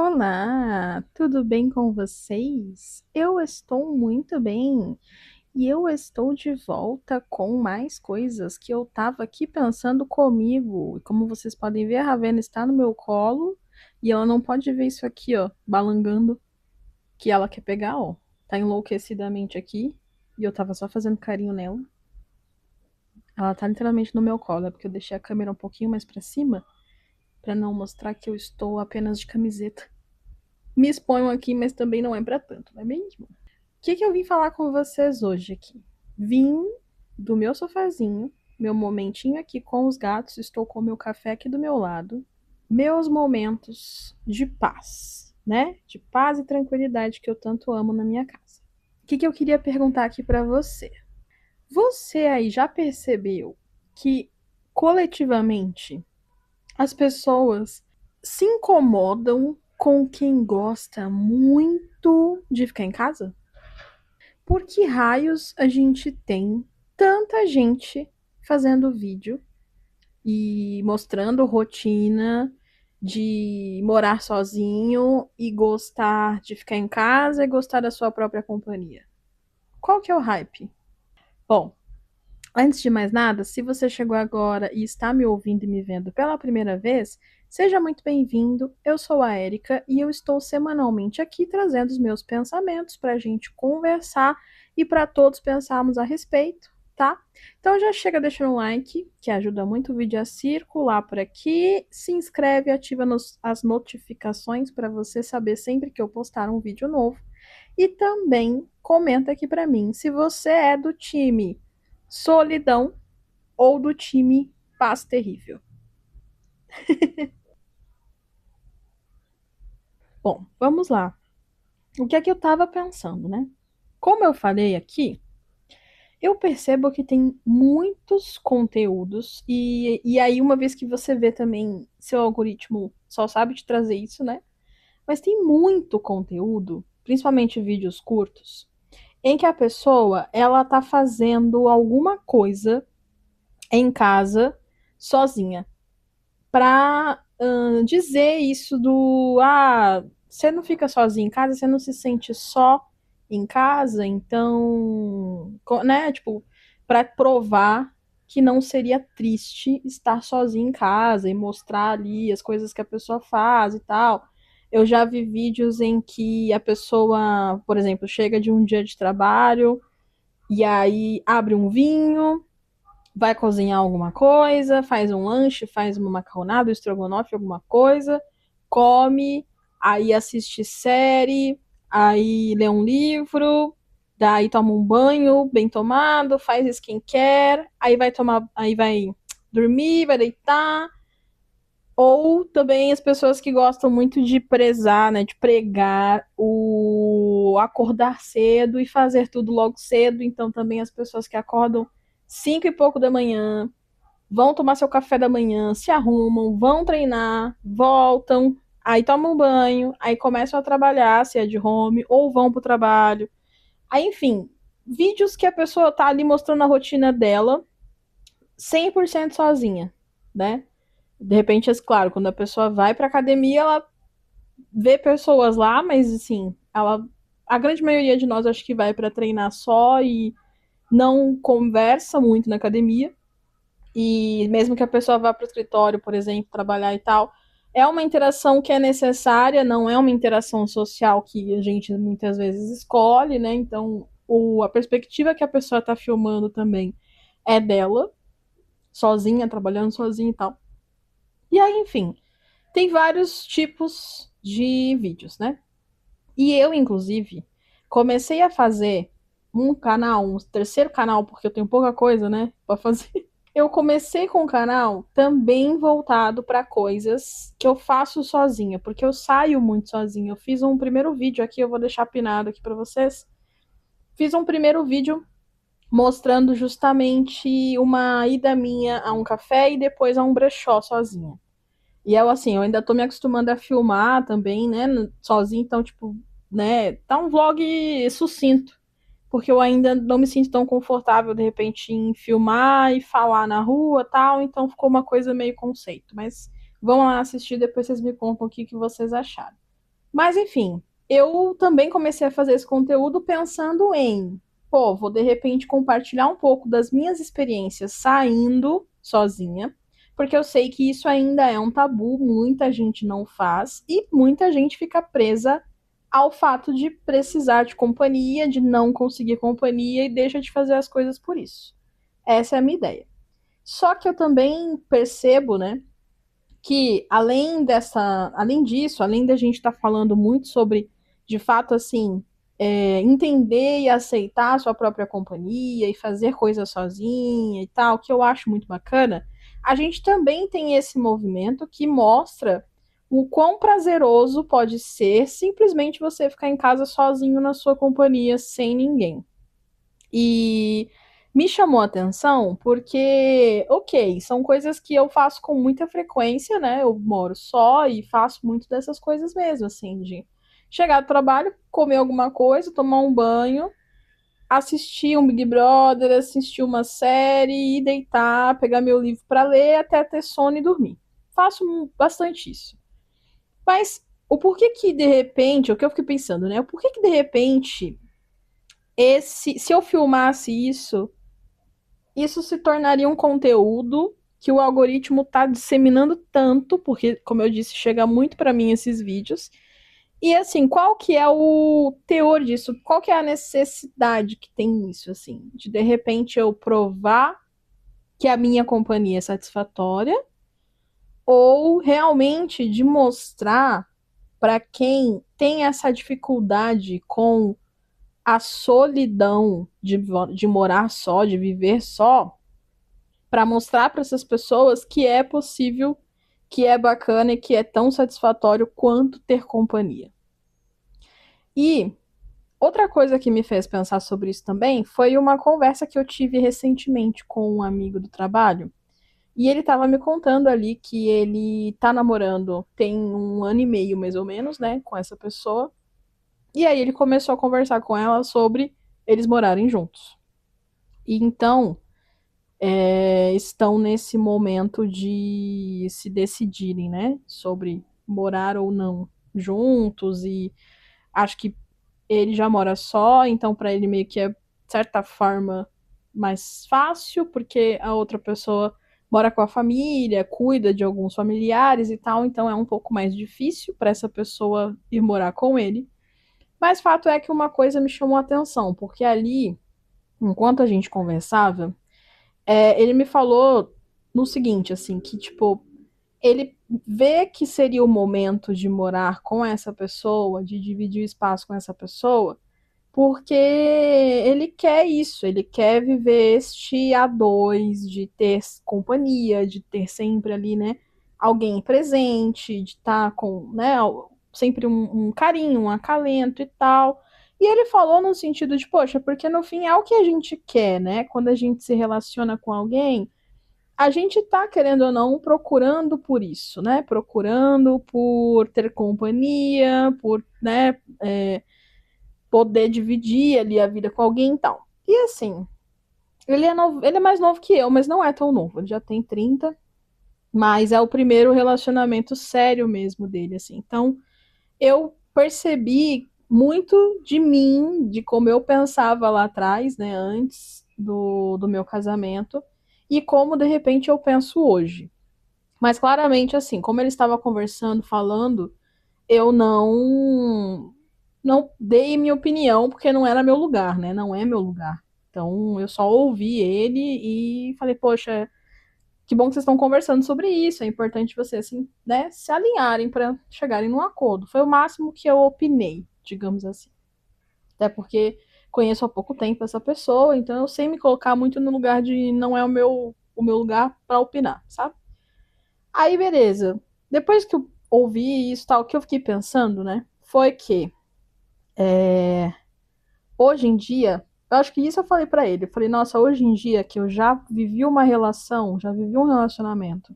Olá, tudo bem com vocês? Eu estou muito bem e eu estou de volta com mais coisas que eu estava aqui pensando comigo. E como vocês podem ver, a Ravena está no meu colo e ela não pode ver isso aqui, ó, balangando, que ela quer pegar, ó. Tá enlouquecidamente aqui e eu tava só fazendo carinho nela. Ela tá literalmente no meu colo, é porque eu deixei a câmera um pouquinho mais pra cima pra não mostrar que eu estou apenas de camiseta. Me exponham aqui, mas também não é pra tanto, não é mesmo? O que eu vim falar com vocês hoje aqui? Vim do meu sofazinho, meu momentinho aqui com os gatos, estou com o meu café aqui do meu lado, meus momentos de paz, né? De paz e tranquilidade que eu tanto amo na minha casa. O que eu queria perguntar aqui pra você? Você aí já percebeu que coletivamente as pessoas se incomodam com quem gosta muito de ficar em casa? Por que raios a gente tem tanta gente fazendo vídeo e mostrando rotina de morar sozinho e gostar de ficar em casa e gostar da sua própria companhia? Qual que é o hype? Bom, antes de mais nada, se você chegou agora e está me ouvindo e me vendo pela primeira vez, seja muito bem-vindo. Eu sou a Erika e eu estou semanalmente aqui trazendo os meus pensamentos para a gente conversar e para todos pensarmos a respeito, tá? Então já chega deixando um like, que ajuda muito o vídeo a circular por aqui. Se inscreve, ativa as notificações para você saber sempre que eu postar um vídeo novo. E também comenta aqui para mim se você é do time Solidão ou do time Paz Terrível. Bom, vamos lá. O que é que eu tava pensando, né? Como eu falei aqui, eu percebo que tem muitos conteúdos e aí uma vez que você vê também, seu algoritmo só sabe te trazer isso, né? Mas tem muito conteúdo, principalmente vídeos curtos, em que a pessoa, ela tá fazendo alguma coisa em casa sozinha. Para dizer isso do você não fica sozinho em casa, você não se sente só em casa, então, né, tipo, para provar que não seria triste estar sozinho em casa e mostrar ali as coisas que a pessoa faz e tal. Eu já vi vídeos em que a pessoa, por exemplo, chega de um dia de trabalho e aí abre um vinho, vai cozinhar alguma coisa, faz um lanche, faz uma macarronada, um estrogonofe, alguma coisa, come, aí assiste série, aí lê um livro, daí toma um banho bem tomado, faz skincare, aí vai dormir, vai deitar. Ou também as pessoas que gostam muito de prezar, né, de pregar o acordar cedo e fazer tudo logo cedo. Então também as pessoas que acordam 5 e pouco da manhã, vão tomar seu café da manhã, se arrumam, vão treinar, voltam, aí tomam um banho, aí começam a trabalhar, se é de home, ou vão pro trabalho. Aí, enfim, vídeos que a pessoa tá ali mostrando a rotina dela 100% sozinha, né? De repente, é claro, quando a pessoa vai pra academia, ela vê pessoas lá, mas assim, a grande maioria de nós acho que vai para treinar só e não conversa muito na academia. E mesmo que a pessoa vá para o escritório, por exemplo, trabalhar e tal, é uma interação que é necessária, não é uma interação social que a gente muitas vezes escolhe, né? Então, a perspectiva que a pessoa está filmando também é dela, sozinha, trabalhando sozinha e tal. E aí, enfim, tem vários tipos de vídeos, né? E eu, inclusive, comecei a fazer um canal, um terceiro canal, porque eu tenho pouca coisa, né, pra fazer. Eu comecei com um canal também voltado para coisas que eu faço sozinha, porque eu saio muito sozinha. Eu fiz um primeiro vídeo aqui, eu vou deixar pinado aqui para vocês. Fiz um primeiro vídeo mostrando justamente uma ida minha a um café e depois a um brechó sozinha. E eu, assim, eu ainda tô me acostumando a filmar também, né, sozinha, então, tipo, né, tá um vlog sucinto, porque eu ainda não me sinto tão confortável, de repente, em filmar e falar na rua tal, então ficou uma coisa meio conceito. Mas vão lá assistir, depois vocês me contam o que vocês acharam. Mas enfim, eu também comecei a fazer esse conteúdo pensando em, pô, vou de repente compartilhar um pouco das minhas experiências saindo sozinha, porque eu sei que isso ainda é um tabu, muita gente não faz e muita gente fica presa ao fato de precisar de companhia, de não conseguir companhia e deixa de fazer as coisas por isso. Essa é a minha ideia. Só que eu também percebo, né, que além disso, além da gente estar falando muito sobre, de fato, assim, entender e aceitar a sua própria companhia e fazer coisas sozinha e tal, que eu acho muito bacana, a gente também tem esse movimento que mostra o quão prazeroso pode ser simplesmente você ficar em casa sozinho na sua companhia, sem ninguém. E me chamou a atenção porque, ok, são coisas que eu faço com muita frequência, né? Eu moro só e faço muito dessas coisas mesmo, assim, de chegar do trabalho, comer alguma coisa, tomar um banho, assistir um Big Brother, assistir uma série e deitar, pegar meu livro para ler até ter sono e dormir. Faço bastante isso. Mas o porquê que de repente, o que eu fiquei pensando, né? O porquê que de repente se eu filmasse isso se tornaria um conteúdo que o algoritmo está disseminando tanto, porque, como eu disse, chega muito para mim esses vídeos. E assim, qual que é o teor disso? Qual que é a necessidade que tem nisso, assim? De repente eu provar que a minha companhia é satisfatória ou realmente de mostrar para quem tem essa dificuldade com a solidão de morar só, de viver só, para mostrar para essas pessoas que é possível, que é bacana e que é tão satisfatório quanto ter companhia. E outra coisa que me fez pensar sobre isso também foi uma conversa que eu tive recentemente com um amigo do trabalho. E ele estava me contando ali que ele tá namorando tem um ano e meio, mais ou menos, né, com essa pessoa. E aí ele começou a conversar com ela sobre eles morarem juntos. E então, estão nesse momento de se decidirem, né, sobre morar ou não juntos e acho que ele já mora só, então para ele meio que é de certa forma mais fácil, porque a outra pessoa mora com a família, cuida de alguns familiares e tal, então é um pouco mais difícil para essa pessoa ir morar com ele. Mas fato é que uma coisa me chamou a atenção, porque ali, enquanto a gente conversava, ele me falou no seguinte, assim, que tipo, ele vê que seria o momento de morar com essa pessoa, de dividir o espaço com essa pessoa, porque ele quer isso, ele quer viver este a dois, de ter companhia, de ter sempre ali, né, alguém presente, de estar com, né, sempre um carinho, um acalento e tal. E ele falou no sentido de, poxa, porque no fim é o que a gente quer, né? Quando a gente se relaciona com alguém, a gente tá, querendo ou não, procurando por isso, né? Procurando por ter companhia, por, né, poder dividir ali a vida com alguém e tal. E assim, ele é mais novo que eu, mas não é tão novo. Ele já tem 30, mas é o primeiro relacionamento sério mesmo dele, assim. Então, eu percebi muito de mim, de como eu pensava lá atrás, né, antes do meu casamento, e como de repente eu penso hoje. Mas claramente, assim, como ele estava conversando, falando, eu não dei minha opinião porque não era meu lugar, né? Não é meu lugar. Então eu só ouvi ele e falei, poxa, que bom que vocês estão conversando sobre isso. É importante vocês, assim, né, se alinharem para chegarem num acordo. Foi o máximo que eu opinei, digamos assim. Até porque conheço há pouco tempo essa pessoa, então eu sei me colocar muito no lugar de não é o meu lugar para opinar, sabe? Aí, beleza. Depois que eu ouvi isso, tal, o que eu fiquei pensando, né, foi que hoje em dia, eu acho que isso eu falei pra ele. Eu falei, nossa, hoje em dia que eu já vivi uma relação, já vivi um relacionamento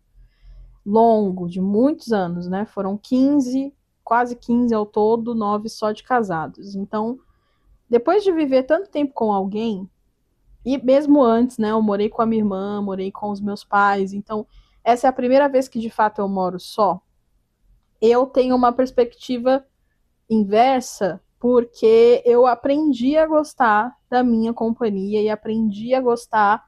longo, de muitos anos, né? Foram 15, quase 15 ao todo, 9 só de casados. Então, depois de viver tanto tempo com alguém, e mesmo antes, né? Eu morei com a minha irmã, morei com os meus pais, então essa é a primeira vez que de fato eu moro só. Eu tenho uma perspectiva inversa, porque eu aprendi a gostar da minha companhia e aprendi a gostar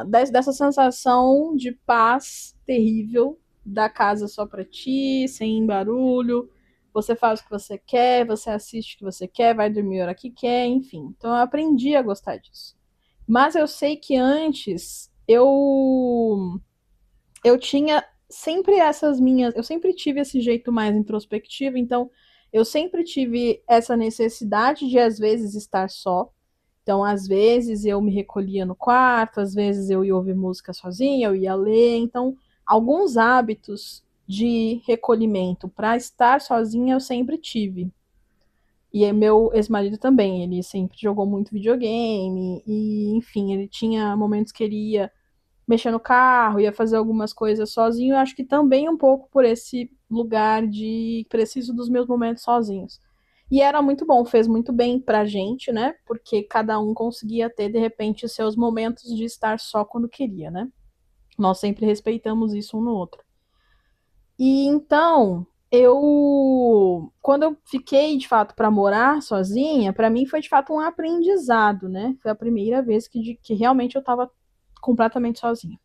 dessa sensação de paz terrível da casa só pra ti, sem barulho. Você faz o que você quer, você assiste o que você quer, vai dormir a hora que quer, enfim. Então eu aprendi a gostar disso. Mas eu sei que antes eu tinha sempre essas minhas, eu sempre tive esse jeito mais introspectivo, então eu sempre tive essa necessidade de às vezes estar só. Então, às vezes eu me recolhia no quarto, às vezes eu ia ouvir música sozinha, eu ia ler. Então, alguns hábitos de recolhimento para estar sozinha eu sempre tive. E meu ex-marido também, ele sempre jogou muito videogame e, enfim, ele tinha momentos que ele ia mexer no carro, ia fazer algumas coisas sozinho. Eu acho que também um pouco por esse lugar de preciso dos meus momentos sozinhos. E era muito bom, fez muito bem pra gente, né? Porque cada um conseguia ter, de repente, seus momentos de estar só quando queria, né? Nós sempre respeitamos isso um no outro. E então, quando eu fiquei de fato para morar sozinha, para mim foi de fato um aprendizado, né? Foi a primeira vez que realmente eu estava completamente sozinha.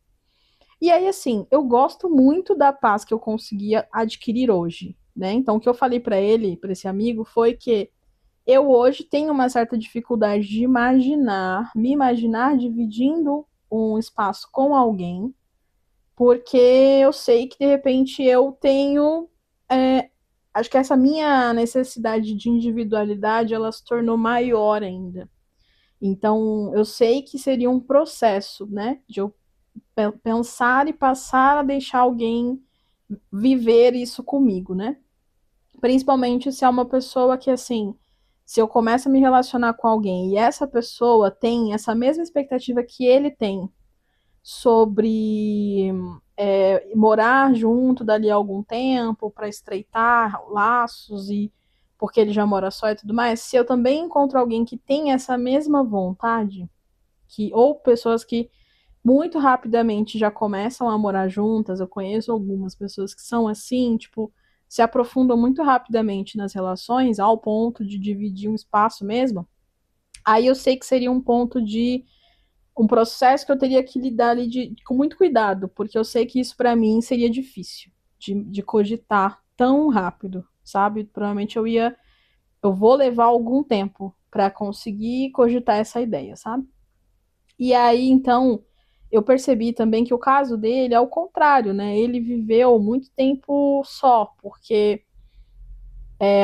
E aí, assim, eu gosto muito da paz que eu conseguia adquirir hoje, né? Então, o que eu falei para ele, para esse amigo, foi que eu hoje tenho uma certa dificuldade de me imaginar dividindo um espaço com alguém, porque eu sei que de repente eu tenho. Acho que essa minha necessidade de individualidade ela se tornou maior ainda. Então, eu sei que seria um processo, né? De eu pensar e passar a deixar alguém viver isso comigo, né? Principalmente se é uma pessoa que, assim, se eu começo a me relacionar com alguém e essa pessoa tem essa mesma expectativa que ele tem sobre morar junto dali a algum tempo para estreitar laços e porque ele já mora só e tudo mais, se eu também encontro alguém que tem essa mesma vontade, que ou pessoas que muito rapidamente já começam a morar juntas. Eu conheço algumas pessoas que são assim, tipo, se aprofundam muito rapidamente nas relações ao ponto de dividir um espaço mesmo. Aí eu sei que seria um ponto de um processo que eu teria que lidar ali com muito cuidado, porque eu sei que isso para mim seria difícil de cogitar tão rápido, sabe? Provavelmente eu vou levar algum tempo para conseguir cogitar essa ideia, sabe? E aí, então, eu percebi também que o caso dele é o contrário, né? Ele viveu muito tempo só, porque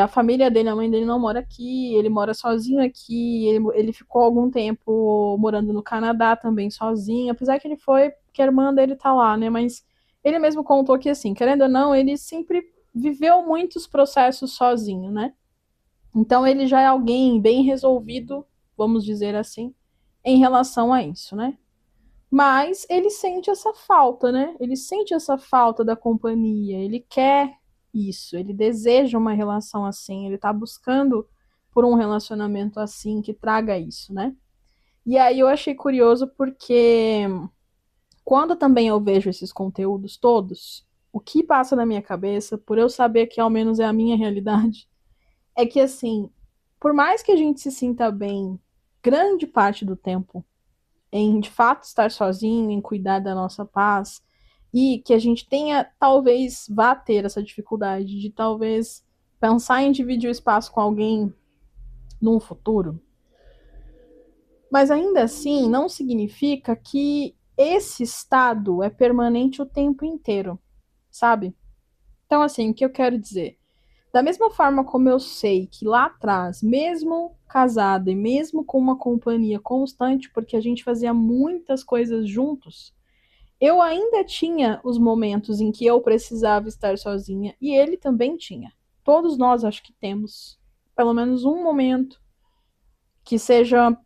a família dele, a mãe dele não mora aqui, ele mora sozinho aqui, ele ficou algum tempo morando no Canadá também sozinho, apesar que ele foi, que a irmã dele tá lá, né? Mas ele mesmo contou que, assim, querendo ou não, ele sempre viveu muitos processos sozinho, né? Então ele já é alguém bem resolvido, vamos dizer assim, em relação a isso, né? Mas ele sente essa falta, né? Ele sente essa falta da companhia, ele quer isso, ele deseja uma relação assim, ele tá buscando por um relacionamento assim que traga isso, né? E aí eu achei curioso porque quando também eu vejo esses conteúdos todos, o que passa na minha cabeça, por eu saber que ao menos é a minha realidade, é que assim, por mais que a gente se sinta bem grande parte do tempo em de fato estar sozinho, em cuidar da nossa paz, e que a gente tenha, talvez vá ter essa dificuldade de talvez pensar em dividir o espaço com alguém num futuro. Mas ainda assim, não significa que esse estado é permanente o tempo inteiro, sabe? Então, assim, o que eu quero dizer? Da mesma forma como eu sei que lá atrás, mesmo casada e mesmo com uma companhia constante, porque a gente fazia muitas coisas juntos, eu ainda tinha os momentos em que eu precisava estar sozinha e ele também tinha. Todos nós acho que temos pelo menos um momento que seja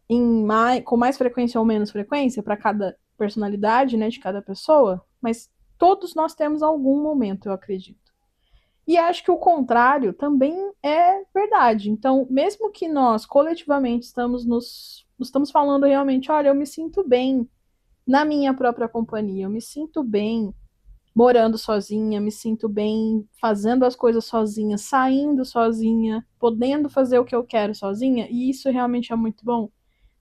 com mais frequência ou menos frequência para cada personalidade, né, de cada pessoa, mas todos nós temos algum momento, eu acredito. E acho que o contrário também é verdade. Então, mesmo que nós coletivamente estamos falando realmente, olha, eu me sinto bem na minha própria companhia, eu me sinto bem morando sozinha, me sinto bem fazendo as coisas sozinha, saindo sozinha, podendo fazer o que eu quero sozinha, e isso realmente é muito bom.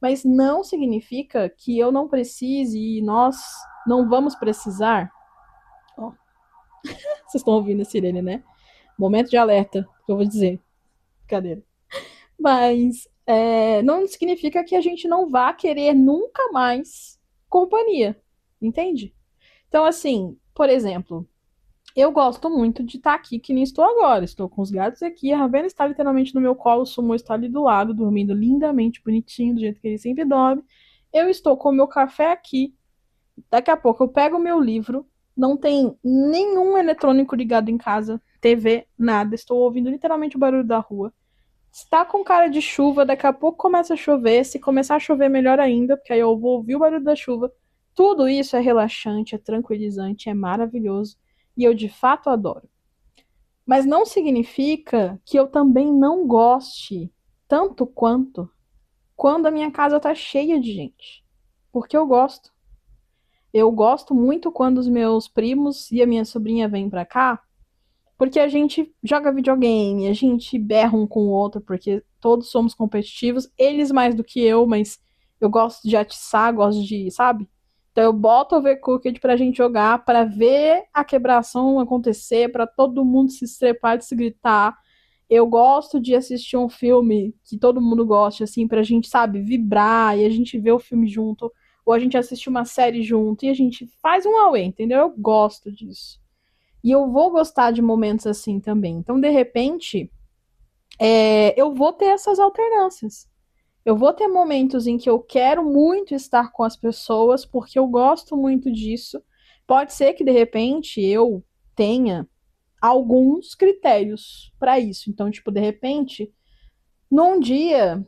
Mas não significa que eu não precise e nós não vamos precisar. Ó, vocês estão ouvindo a sirene, né? Momento de alerta, que eu vou dizer. Brincadeira. Mas não significa que a gente não vá querer nunca mais companhia, entende? Então, assim, por exemplo, eu gosto muito de estar aqui, que nem estou agora. Estou com os gatos aqui, a Ravena está literalmente no meu colo, o Sumo está ali do lado, dormindo lindamente, bonitinho, do jeito que ele sempre dorme. Eu estou com o meu café aqui. Daqui a pouco eu pego o meu livro, não tem nenhum eletrônico ligado em casa, TV, nada. Estou ouvindo literalmente o barulho da rua. Está com cara de chuva, daqui a pouco começa a chover. Se começar a chover, melhor ainda, porque aí eu vou ouvir o barulho da chuva. Tudo isso é relaxante, é tranquilizante, é maravilhoso e eu de fato adoro. Mas não significa que eu também não goste tanto quanto quando a minha casa tá cheia de gente. Porque eu gosto. Eu gosto muito quando os meus primos e a minha sobrinha vêm pra cá, porque a gente joga videogame, a gente berra um com o outro, porque todos somos competitivos, eles mais do que eu, mas eu gosto de atiçar, gosto de, sabe? Então eu boto o Overcooked pra gente jogar, pra ver a quebração acontecer, pra todo mundo se estrepar, de se gritar. Eu gosto de assistir um filme que todo mundo gosta, assim, pra gente, sabe, vibrar e a gente ver o filme junto, ou a gente assistir uma série junto e a gente faz um auê, entendeu? Eu gosto disso. E eu vou gostar de momentos assim também. Então, de repente, eu vou ter essas alternâncias. Eu vou ter momentos em que eu quero muito estar com as pessoas, porque eu gosto muito disso. Pode ser que, de repente, eu tenha alguns critérios para isso. Então, tipo, de repente, num dia,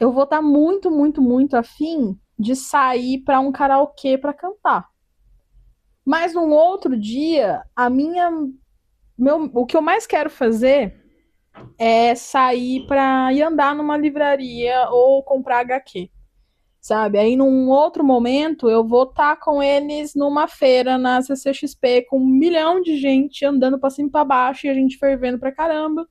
eu vou estar muito, muito, muito afim de sair para um karaokê para cantar. Mas num outro dia, o que eu mais quero fazer é sair para ir andar numa livraria ou comprar HQ, sabe? Aí num outro momento eu vou estar com eles numa feira na CCXP com 1 milhão de gente andando para cima e para baixo e a gente fervendo pra caramba.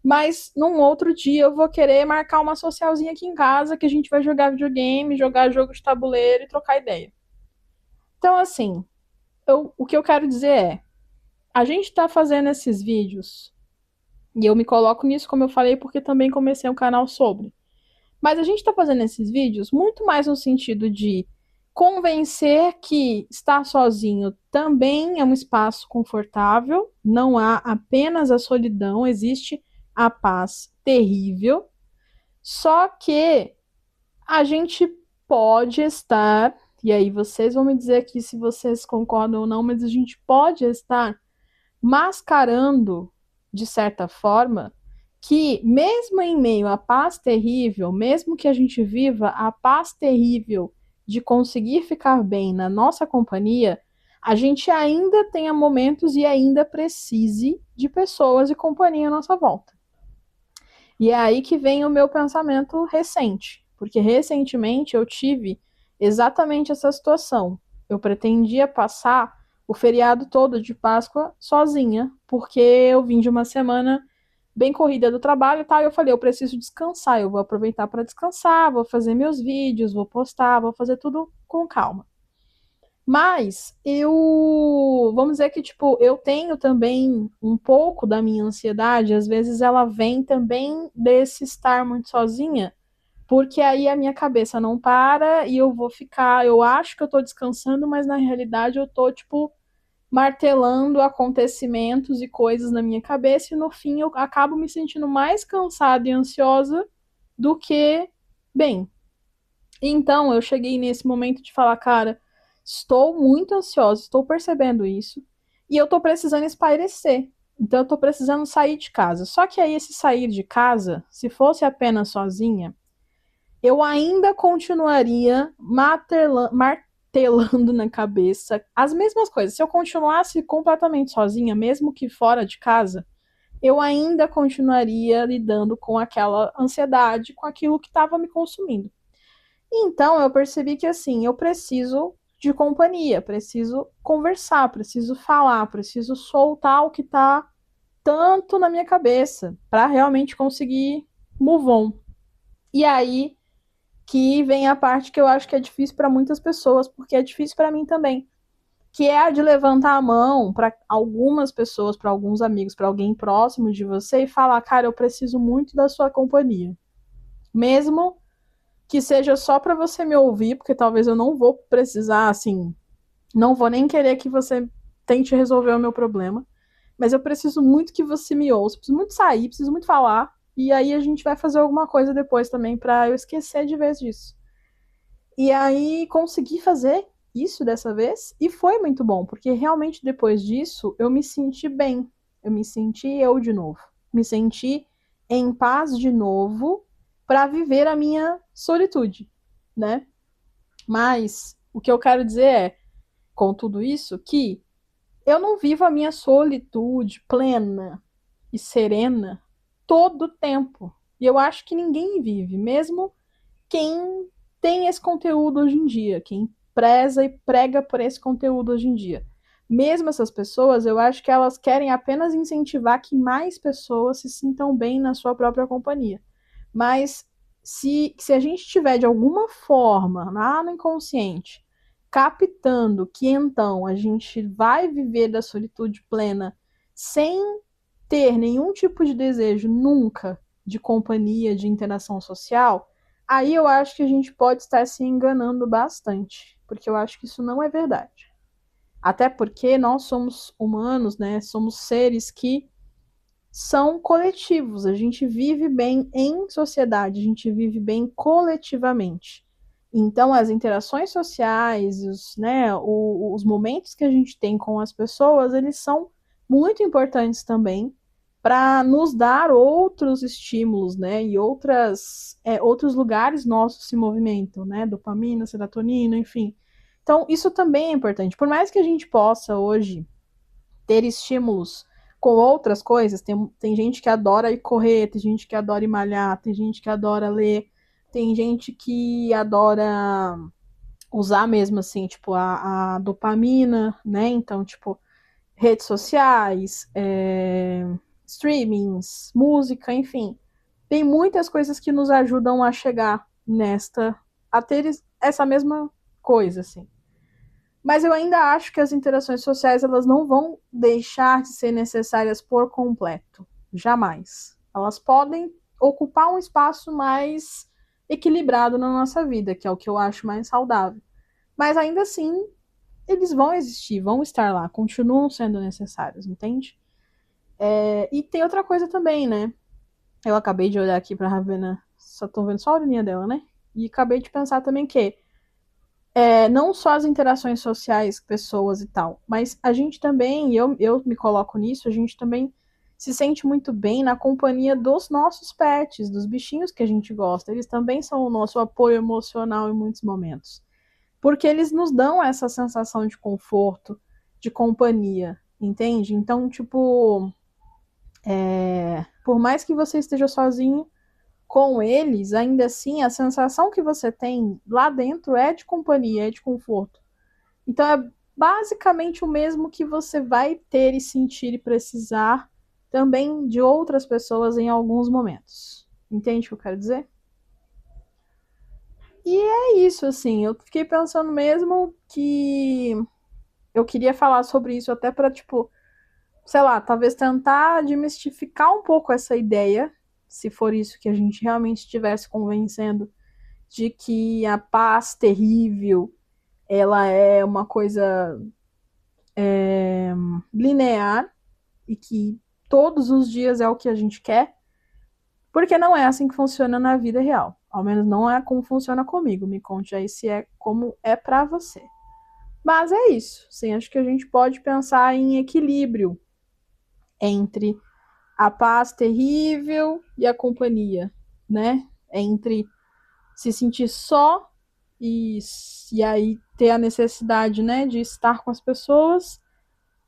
Mas num outro dia eu vou querer marcar uma socialzinha aqui em casa que a gente vai jogar videogame, jogar jogo de tabuleiro e trocar ideia. Então, assim, o que eu quero dizer é: a gente tá fazendo esses vídeos, e eu me coloco nisso, como eu falei, porque também comecei um canal sobre. Mas a gente tá fazendo esses vídeos muito mais no sentido de convencer que estar sozinho também é um espaço confortável, não há apenas a solidão, existe a paz terrível. Só que a gente pode estar, e aí vocês vão me dizer aqui se vocês concordam ou não, mas a gente pode estar mascarando, de certa forma, que mesmo em meio à paz terrível, mesmo que a gente viva a paz terrível de conseguir ficar bem na nossa companhia, a gente ainda tenha momentos e ainda precise de pessoas e companhia à nossa volta. E é aí que vem o meu pensamento recente, porque recentemente eu tive exatamente essa situação. Eu pretendia passar o feriado todo de Páscoa sozinha, porque eu vim de uma semana bem corrida do trabalho e tal, e eu falei, eu preciso descansar, eu vou aproveitar para descansar, vou fazer meus vídeos, vou postar, vou fazer tudo com calma. Mas vamos dizer que, tipo, eu tenho também um pouco da minha ansiedade, às vezes ela vem também desse estar muito sozinha, porque aí a minha cabeça não para e eu vou ficar, eu acho que eu tô descansando, mas na realidade eu tô, tipo, martelando acontecimentos e coisas na minha cabeça e no fim eu acabo me sentindo mais cansada e ansiosa do que bem. Então, eu cheguei nesse momento de falar, cara, estou muito ansiosa, estou percebendo isso, e eu tô precisando espairecer. Então, eu tô precisando sair de casa. Só que aí, esse sair de casa, se fosse apenas sozinha, eu ainda continuaria martelando na cabeça as mesmas coisas. Se eu continuasse completamente sozinha, mesmo que fora de casa, eu ainda continuaria lidando com aquela ansiedade, com aquilo que estava me consumindo. Então eu percebi que assim, eu preciso de companhia, preciso conversar, preciso falar, preciso soltar o que tá tanto na minha cabeça para realmente conseguir move on. E aí que vem a parte que eu acho que é difícil para muitas pessoas, porque é difícil para mim também, que é a de levantar a mão para algumas pessoas, para alguns amigos, para alguém próximo de você e falar, cara, eu preciso muito da sua companhia. Mesmo que seja só para você me ouvir, porque talvez eu não vou precisar, assim, não vou nem querer que você tente resolver o meu problema, mas eu preciso muito que você me ouça, preciso muito sair, preciso muito falar, e aí a gente vai fazer alguma coisa depois também para eu esquecer de vez disso. E aí consegui fazer isso dessa vez e foi muito bom, porque realmente depois disso eu me senti bem, eu me senti eu de novo, me senti em paz de novo para viver a minha solitude, né? Mas o que eu quero dizer é, com tudo isso, que eu não vivo a minha solitude plena e serena todo o tempo. E eu acho que ninguém vive, mesmo quem tem esse conteúdo hoje em dia, quem preza e prega por esse conteúdo hoje em dia. Mesmo essas pessoas, eu acho que elas querem apenas incentivar que mais pessoas se sintam bem na sua própria companhia. Mas se a gente tiver de alguma forma, lá no inconsciente, captando que então a gente vai viver da solitude plena sem ter nenhum tipo de desejo nunca de companhia, de interação social, aí eu acho que a gente pode estar se enganando bastante, porque eu acho que isso não é verdade. Até porque nós somos humanos, né? Somos seres que são coletivos. A gente vive bem em sociedade, a gente vive bem coletivamente. Então, as interações sociais, os momentos que a gente tem com as pessoas, eles são muito importantes também para nos dar outros estímulos, né? E outros lugares nossos se movimentam, né? Dopamina, serotonina, enfim. Então, isso também é importante. Por mais que a gente possa hoje ter estímulos com outras coisas. Tem gente que adora ir correr, tem gente que adora ir malhar, tem gente que adora ler, tem gente que adora usar mesmo assim, tipo, a dopamina, né? Então, tipo, redes sociais, streamings, música, enfim. Tem muitas coisas que nos ajudam a chegar a ter essa mesma coisa, assim. Mas eu ainda acho que as interações sociais elas não vão deixar de ser necessárias por completo. Jamais. Elas podem ocupar um espaço mais equilibrado na nossa vida, que é o que eu acho mais saudável. Mas ainda assim, eles vão existir, vão estar lá, continuam sendo necessários, entende? E tem outra coisa também, né? Eu acabei de olhar aqui pra Ravena, só tô vendo só a olhinha dela, né? E acabei de pensar também que não só as interações sociais, pessoas e tal, mas a gente também, e eu me coloco nisso, a gente também se sente muito bem na companhia dos nossos pets, dos bichinhos que a gente gosta. Eles também são o nosso apoio emocional em muitos momentos. Porque eles nos dão essa sensação de conforto, de companhia, entende? Então, tipo, por mais que você esteja sozinho, com eles, ainda assim, a sensação que você tem lá dentro é de companhia, é de conforto. Então é basicamente o mesmo que você vai ter e sentir e precisar também de outras pessoas em alguns momentos. Entende o que eu quero dizer? E é isso, assim, eu fiquei pensando mesmo que eu queria falar sobre isso até para, tipo, sei lá, talvez tentar desmistificar um pouco essa ideia, se for isso que a gente realmente estivesse convencendo de que a paz terrível ela é uma coisa linear e que todos os dias é o que a gente quer, porque não é assim que funciona na vida real. Ao menos não é como funciona comigo. Me conte aí se é como é para você. Mas é isso. Sim, acho que a gente pode pensar em equilíbrio entre a paz terrível e a companhia, né? Entre se sentir só e, e aí ter a necessidade, né, de estar com as pessoas,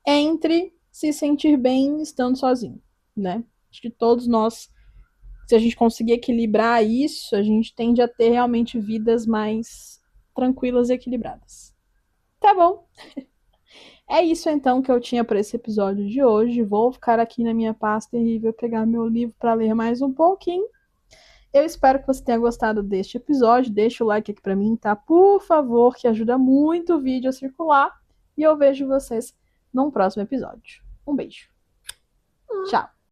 entre se sentir bem estando sozinho, né? Acho que todos nós, se a gente conseguir equilibrar isso, a gente tende a ter realmente vidas mais tranquilas e equilibradas. Tá bom. É isso então que eu tinha para esse episódio de hoje. Vou ficar aqui na minha pasta terrível, pegar meu livro para ler mais um pouquinho. Eu espero que você tenha gostado deste episódio. Deixa o like aqui para mim, tá? Por favor, que ajuda muito o vídeo a circular. E eu vejo vocês num próximo episódio. Um beijo. Tchau.